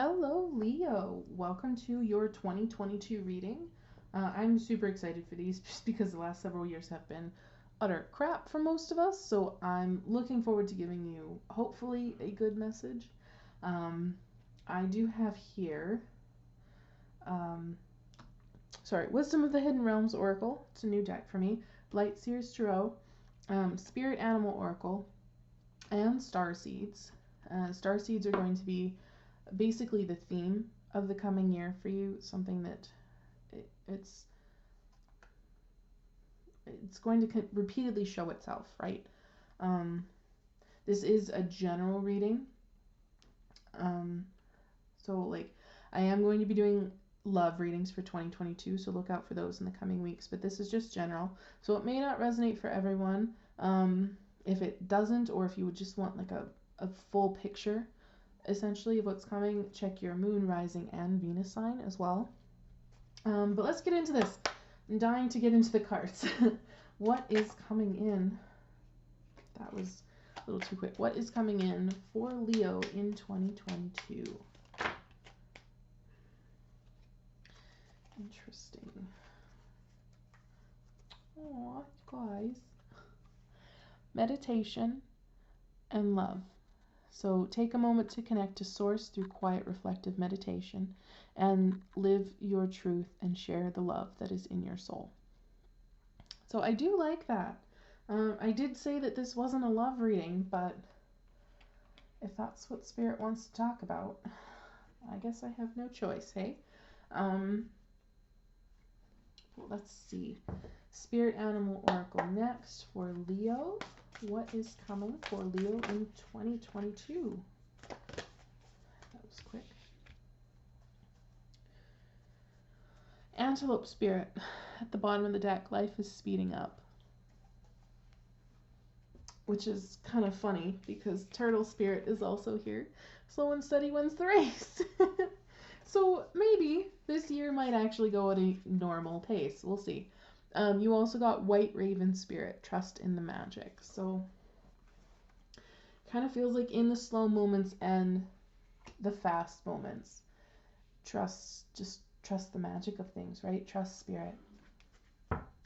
Hello, Leo. Welcome to your 2022 reading. I'm super excited for these just because the last several years have been utter crap for most of us. So I'm looking forward to giving you hopefully a good message. Um, I do have here, um, Wisdom of the Hidden Realms Oracle. It's a new deck for me. Blightseer's Tarot, Spirit Animal Oracle, and Star Seeds. Star Seeds are going to be basically the theme of the coming year for you, something that it's going to repeatedly show itself, right? Um, this is a general reading. Um, so like I am going to be doing love readings for 2022, so look out for those in the coming weeks, but this is just general. So it may not resonate for everyone. If it doesn't, or if you would just want like a full picture essentially of what's coming, check your moon, rising, and Venus sign as well. But let's get into this. I'm dying to get into the cards. What is coming in? That was a little too quick. What is coming in for Leo in 2022? Interesting. Aw, guys. Meditation and love. So take a moment to connect to Source through quiet, reflective meditation and live your truth and share the love that is in your soul. So I do like that. I did say that this wasn't a love reading, but if that's what Spirit wants to talk about, I guess I have no choice, hey? Let's see. Spirit Animal Oracle next for Leo. What is coming for Leo in 2022? That was quick. Antelope Spirit. At the bottom of the deck, life is speeding up. Which is kind of funny because Turtle Spirit is also here. Slow and steady wins the race. So maybe this year might actually go at a normal pace. We'll see. You also got White Raven Spirit, trust in the magic. So kind of feels like in the slow moments and the fast moments, just trust the magic of things, right? Trust Spirit.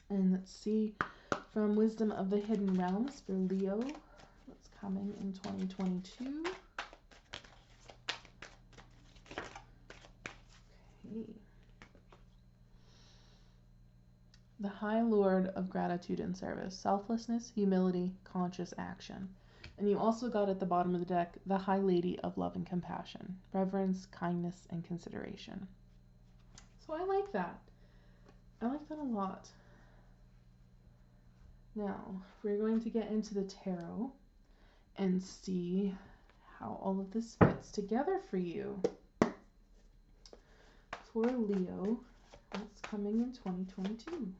And let's see, from Wisdom of the Hidden Realms for Leo, what's coming in 2022. Okay. The High Lord of Gratitude and Service, selflessness, humility, conscious action. And you also got at the bottom of the deck, the High Lady of Love and Compassion, reverence, kindness, and consideration. So I like that. I like that a lot. Now, we're going to get into the tarot and see how all of this fits together for you. For Leo, what's coming in 2022?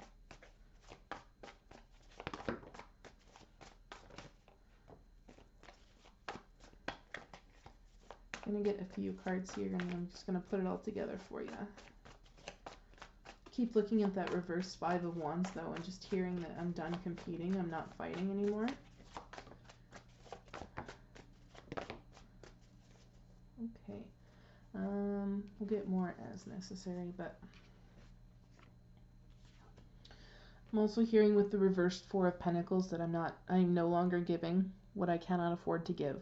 I'm going to get a few cards here and I'm just going to put it all together for you. Keep looking at that reverse Five of Wands though and just hearing that I'm done competing. I'm not fighting anymore. Okay. We'll get more as necessary, but I'm also hearing with the reversed Four of Pentacles that I'm no longer giving what I cannot afford to give.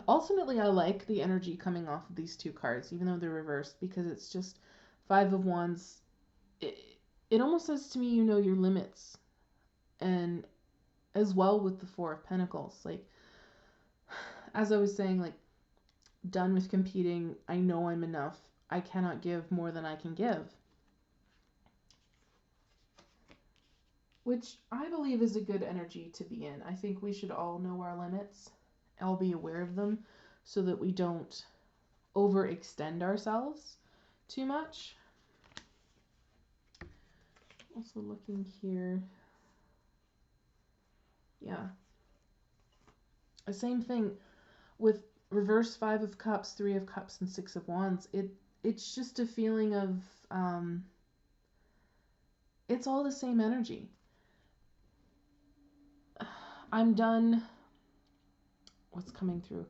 Ultimately, I like the energy coming off of these two cards, even though they're reversed, because it's just Five of Wands. It almost says to me, you know your limits. And as well with the Four of Pentacles. Like, as I was saying, like, done with competing. I know I'm enough. I cannot give more than I can give. Which I believe is a good energy to be in. I think we should all know our limits. All be aware of them so that we don't overextend ourselves too much. Also looking here. Yeah. The same thing with reverse Five of Cups, Three of Cups, and Six of Wands. It's just a feeling of it's all the same energy. I'm done. What's coming through?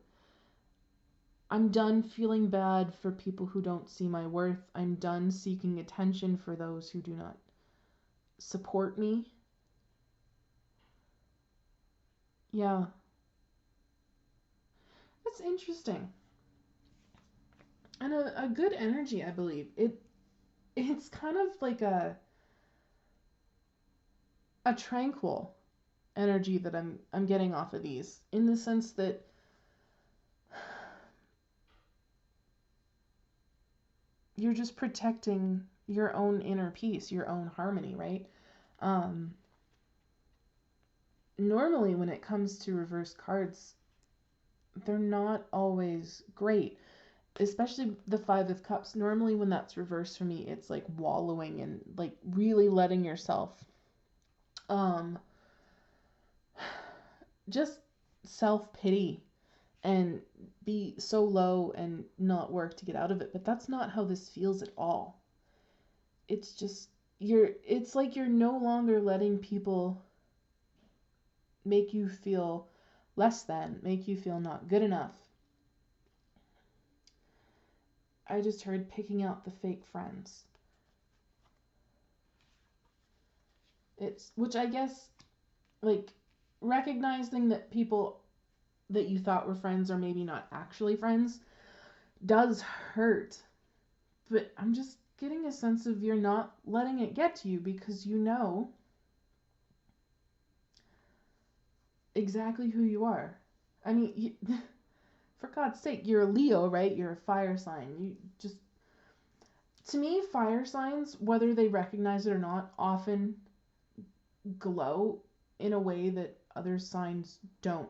I'm done feeling bad for people who don't see my worth. I'm done seeking attention for those who do not support me. Yeah, that's interesting. And a good energy, I believe. It's kind of like a tranquil energy that I'm getting off of these, in the sense that you're just protecting your own inner peace, your own harmony, right? Um, Normally, when it comes to reverse cards, they're not always great, especially the Five of Cups. Normally, when that's reversed for me, it's like wallowing and like really letting yourself um, just self pity and be so low and not work to get out of it. But that's not how this feels at all. It's just it's like you're no longer letting people make you feel less than, make you feel not good enough. I just heard picking out the fake friends. It's, which I guess, like, recognizing that people that you thought were friends are maybe not actually friends does hurt. But I'm just getting a sense of you're not letting it get to you, because you know exactly who you are. I mean, for God's sake, you're a Leo, right? You're a fire sign. You just, to me, fire signs, whether they recognize it or not, often glow in a way that other signs don't.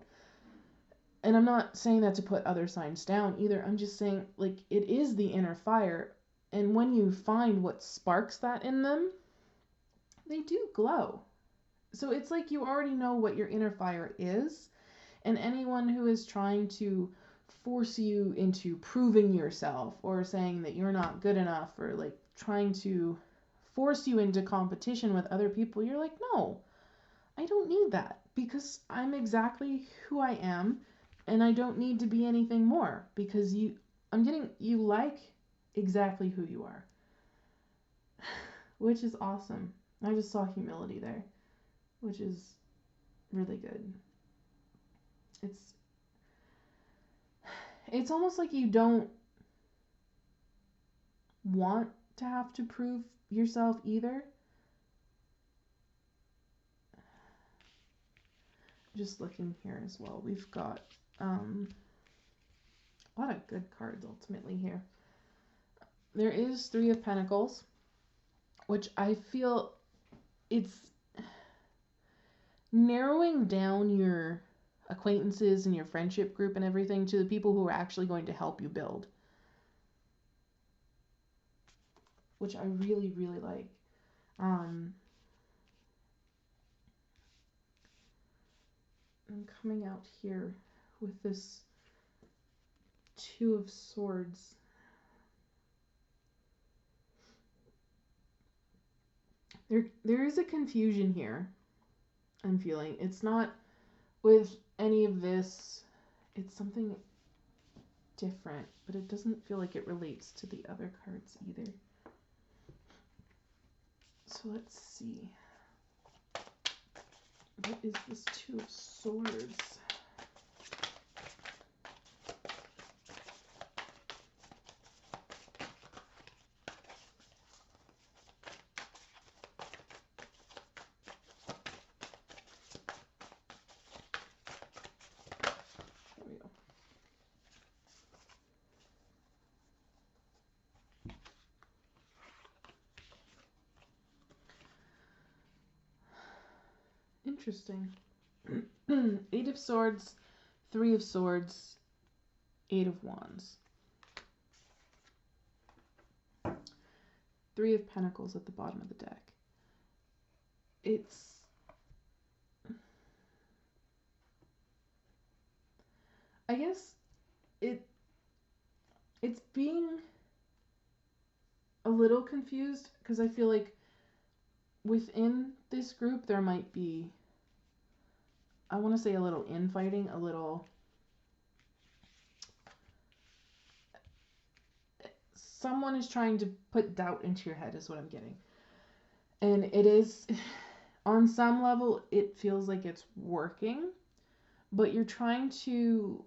And I'm not saying that to put other signs down either. I'm just saying, like, it is the inner fire. And when you find what sparks that in them, they do glow. So it's like you already know what your inner fire is. And anyone who is trying to force you into proving yourself, or saying that you're not good enough, or like trying to force you into competition with other people, you're like, no, I don't need that, because I'm exactly who I am, and I don't need to be anything more, because you like exactly who you are, which is awesome. I just saw humility there, which is really good. It's it's almost like you don't want to have to prove yourself either. Just looking here as well, we've got a lot of good cards ultimately here. There is Three of Pentacles, which I feel it's narrowing down your acquaintances and your friendship group and everything to the people who are actually going to help you build, which I really, really like. I'm coming out here with this Two of Swords. There is a confusion here, I'm feeling. It's not with any of this. It's something different, but it doesn't feel like it relates to the other cards either. So let's see. What is this Two of Swords? There we go. Interesting. Eight of Swords, Three of Swords, Eight of Wands. Three of Pentacles at the bottom of the deck. It's I guess it's being a little confused, because I feel like within this group there might be, I want to say, a little infighting, a little someone is trying to put doubt into your head is what I'm getting. And it is, on some level, it feels like it's working, but you're trying to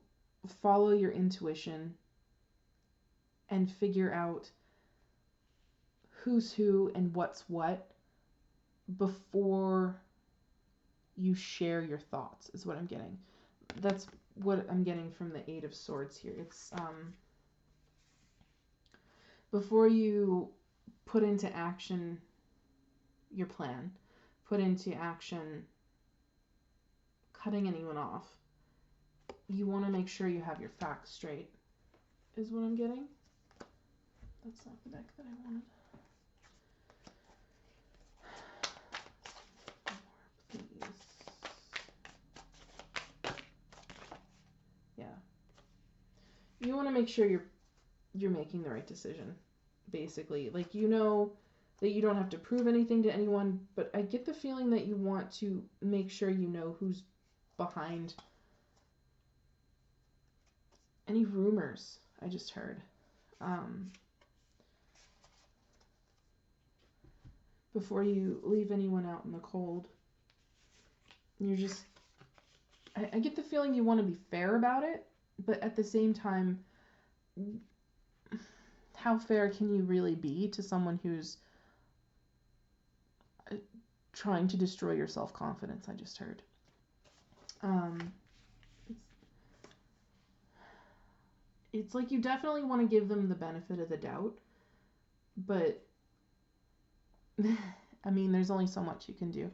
follow your intuition and figure out who's who and what's what before you share your thoughts, is what I'm getting. That's what I'm getting from the Eight of Swords here. It's before you put into action your plan, put into action cutting anyone off, you want to make sure you have your facts straight, is what I'm getting. That's not the deck that I wanted. Please. Yeah. You want to make sure you're making the right decision, basically. Like, you know that you don't have to prove anything to anyone, but I get the feeling that you want to make sure you know who's behind any rumors I just heard. Before you leave anyone out in the cold, you're just... I get the feeling you want to be fair about it, but at the same time, how fair can you really be to someone who's trying to destroy your self-confidence, I just heard. It's like you definitely want to give them the benefit of the doubt, but I mean, there's only so much you can do.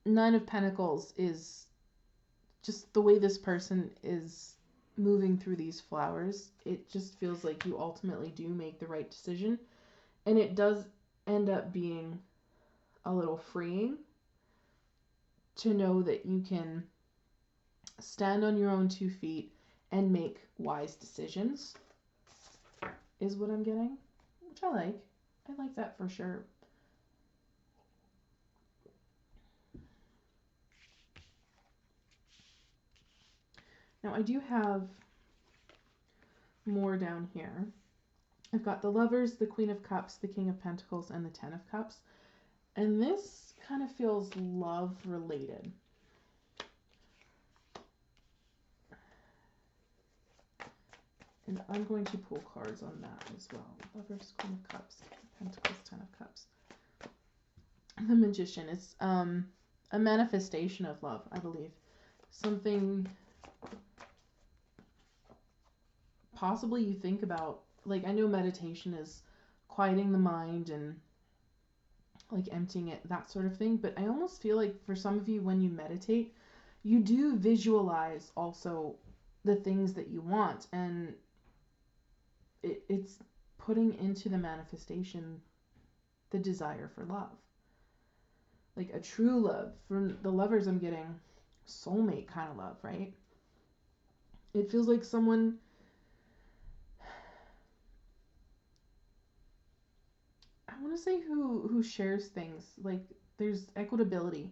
Nine of Pentacles is just the way this person is moving through these flowers. It just feels like you ultimately do make the right decision, and it does end up being a little freeing to know that you can stand on your own 2 feet and make wise decisions, is what I'm getting, which I like. I like that for sure. Now I do have more down here. I've got the Lovers, the Queen of Cups, the King of Pentacles, and the Ten of Cups. And this kind of feels love related. And I'm going to pull cards on that as well. Lovers, Queen of Cups, King of Pentacles, Ten of Cups. The Magician is a manifestation of love, I believe. Something possibly you think about. Like, I know meditation is quieting the mind and like emptying it, that sort of thing, but I almost feel like for some of you, when you meditate, you do visualize also the things that you want, and it's putting into the manifestation the desire for love, like a true love. From the Lovers, I'm getting soulmate kind of love, right? It feels like someone I want to say who shares things. Like, there's equitability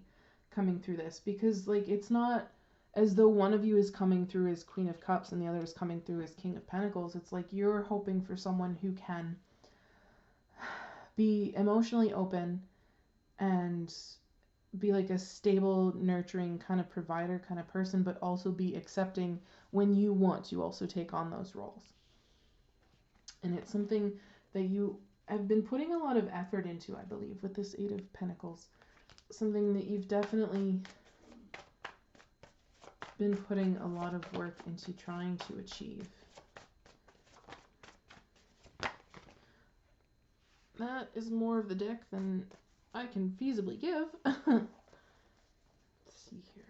coming through this, because like it's not as though one of you is coming through as Queen of Cups and the other is coming through as King of Pentacles. It's like you're hoping for someone who can be emotionally open and be like a stable, nurturing kind of provider kind of person, but also be accepting when you want to also take on those roles. And it's something that you have been putting a lot of effort into, I believe, with this Eight of Pentacles. Something that you've definitely been putting a lot of work into trying to achieve. That is more of the deck than I can feasibly give. Let's see here.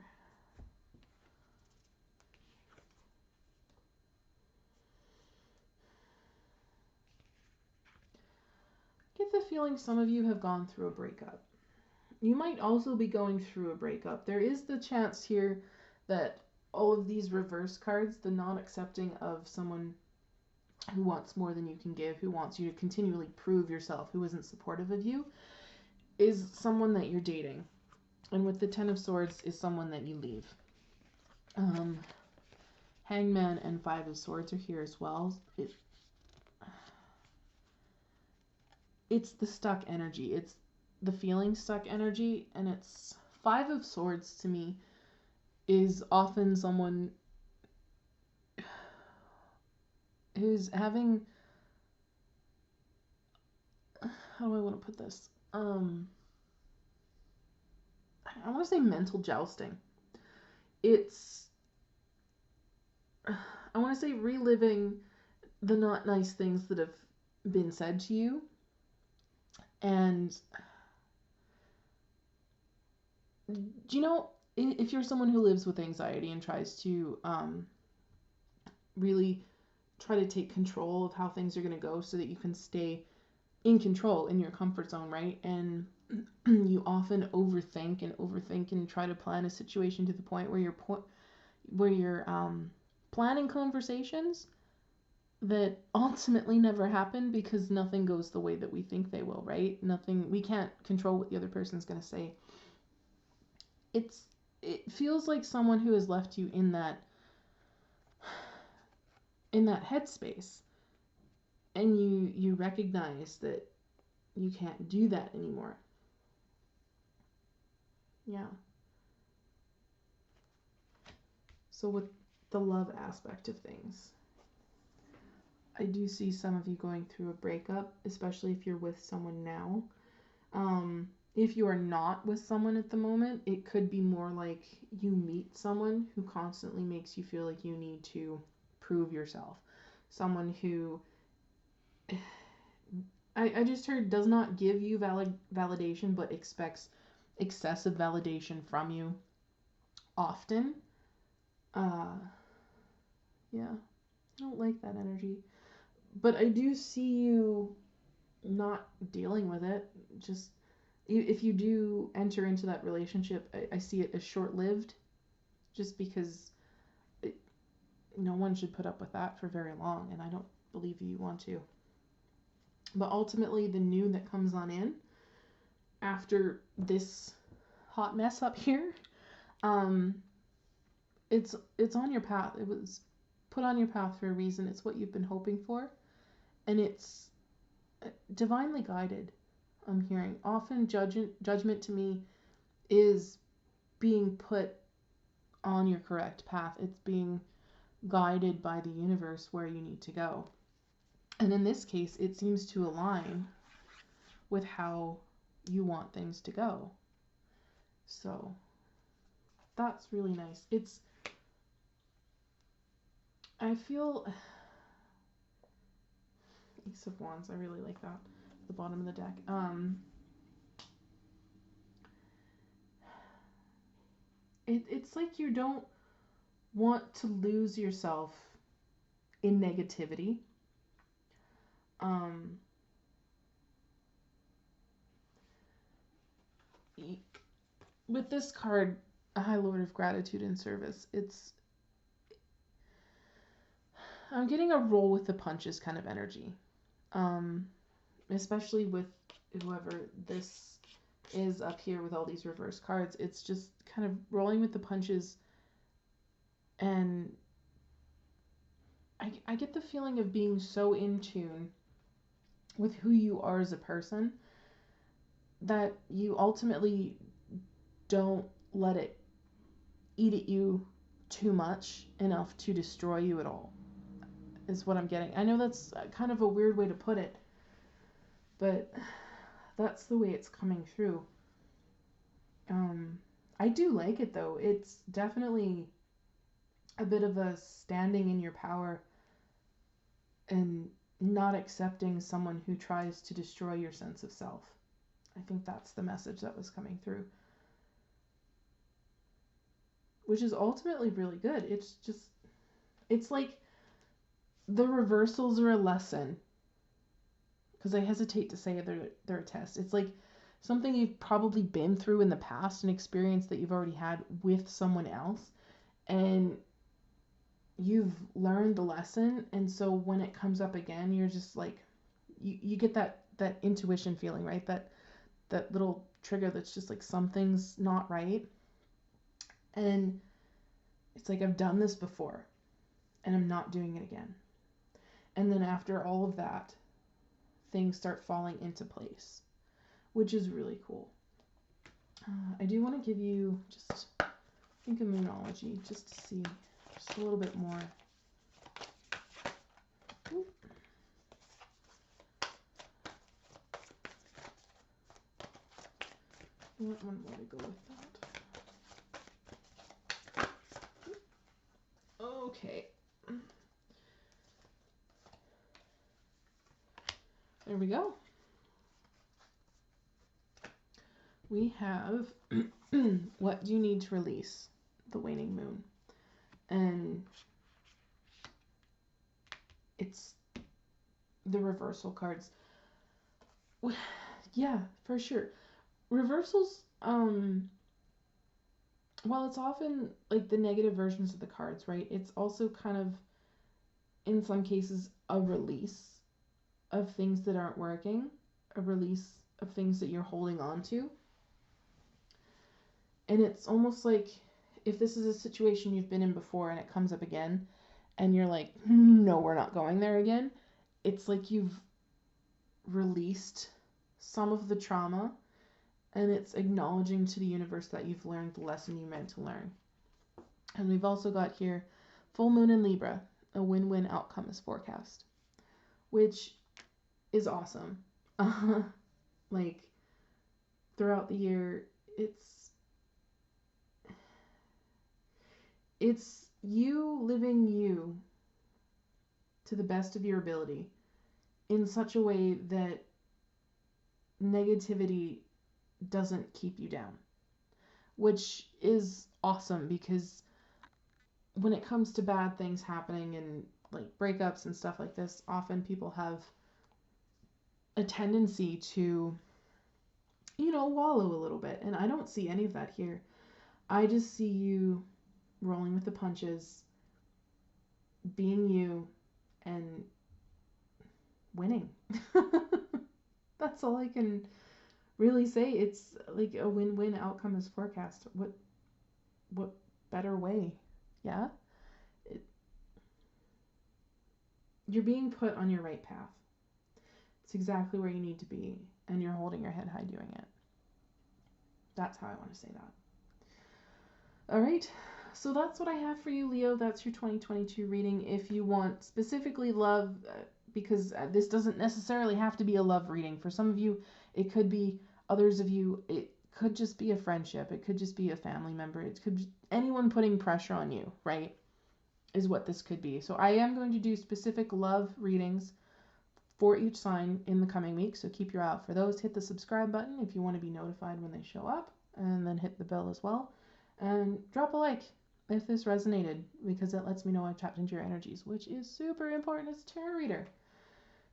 Get the feeling some of you have gone through a breakup. You might also be going through a breakup. There is the chance here that all of these reverse cards, the not accepting of someone who wants more than you can give, who wants you to continually prove yourself, who isn't supportive of you, is someone that you're dating. And with the Ten of Swords is someone that you leave. Hangman and Five of Swords are here as well. it's the stuck energy. It's the feeling stuck energy, and it's Five of Swords to me is often someone who's having, how do I want to put this? I want to say mental jousting. It's, I want to say reliving the not nice things that have been said to you, and do you know, if you're someone who lives with anxiety and tries to really try to take control of how things are going to go so that you can stay in control in your comfort zone, right? And you often overthink and try to plan a situation to the point where you're planning conversations that ultimately never happen because nothing goes the way that we think they will, right? Nothing, we can't control what the other person's going to say. It feels like someone who has left you in that headspace, and you recognize that you can't do that anymore. Yeah. So with the love aspect of things, I do see some of you going through a breakup, especially if you're with someone now. If you are not with someone at the moment, it could be more like you meet someone who constantly makes you feel like you need to prove yourself. Someone who, I just heard, does not give you validation but expects excessive validation from you often. Yeah, I don't like that energy. But I do see you not dealing with it. Just, if you do enter into that relationship, I see it as short-lived, just because no one should put up with that for very long, and I don't believe you want to. But ultimately, the new that comes on in after this hot mess up here, um, it's on your path. It was put on your path for a reason. It's what you've been hoping for, and it's divinely guided. I'm hearing often judgment to me is being put on your correct path. It's being guided by the universe where you need to go. And in this case, it seems to align with how you want things to go. So that's really nice. I feel Ace of Wands. I really like that at the bottom of the deck. It's like you don't want to lose yourself in negativity. Um, with this card, a High Lord of Gratitude and Service, I'm getting a roll with the punches kind of energy. Especially with whoever this is up here with all these reverse cards. It's just kind of rolling with the punches, and I get the feeling of being so in tune with who you are as a person that you ultimately don't let it eat at you too much enough to destroy you at all, is what I'm getting. I know that's kind of a weird way to put it, but that's the way it's coming through. I do like it though. It's definitely a bit of a standing in your power and not accepting someone who tries to destroy your sense of self. I think that's the message that was coming through, which is ultimately really good. It's like the reversals are a lesson, because I hesitate to say they're a test. It's like something you've probably been through in the past, an experience that you've already had with someone else, and you've learned the lesson, and so when it comes up again, you're just like, you get that intuition feeling, right? That little trigger that's just like something's not right, and it's like, I've done this before and I'm not doing it again. And then after all of that, things start falling into place, which is really cool. I do want to give you just, think of Moonology, just to see just a little bit more. Oop. What one more to go with that? Okay. There we go. We have what do you need to release the waning moon? And it's the reversal cards. Yeah, for sure. Reversals, while it's often like the negative versions of the cards, right? It's also kind of, in some cases, a release of things that aren't working, a release of things that you're holding on to. And it's almost like if this is a situation you've been in before and it comes up again, and you're like, no, we're not going there again, it's like you've released some of the trauma, and it's acknowledging to the universe that you've learned the lesson you meant to learn. And we've also got here full moon in Libra, a win-win outcome is forecast, which is awesome. Like throughout the year, it's you living you to the best of your ability in such a way that negativity doesn't keep you down, which is awesome, because when it comes to bad things happening and like breakups and stuff like this, often people have a tendency to, wallow a little bit. And I don't see any of that here. I just see you rolling with the punches, being you, and winning. That's all I can really say. It's like a win-win outcome is forecast. What better way? Yeah? You're being put on your right path. It's exactly where you need to be, and you're holding your head high doing it. That's how I want to say that. All right. So that's what I have for you, Leo. That's your 2022 reading. If you want specifically love, because this doesn't necessarily have to be a love reading. For some of you, it could be. Others of you, it could just be a friendship. It could just be a family member. It could be anyone putting pressure on you, right? Is what this could be. So I am going to do specific love readings for each sign in the coming week. So keep your eye out for those. Hit the subscribe button if you want to be notified when they show up, and then hit the bell as well. And drop a like if this resonated, because it lets me know I've tapped into your energies, which is super important as a tarot reader.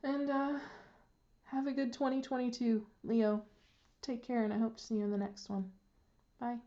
And have a good 2022, Leo. Take care, and I hope to see you in the next one. Bye.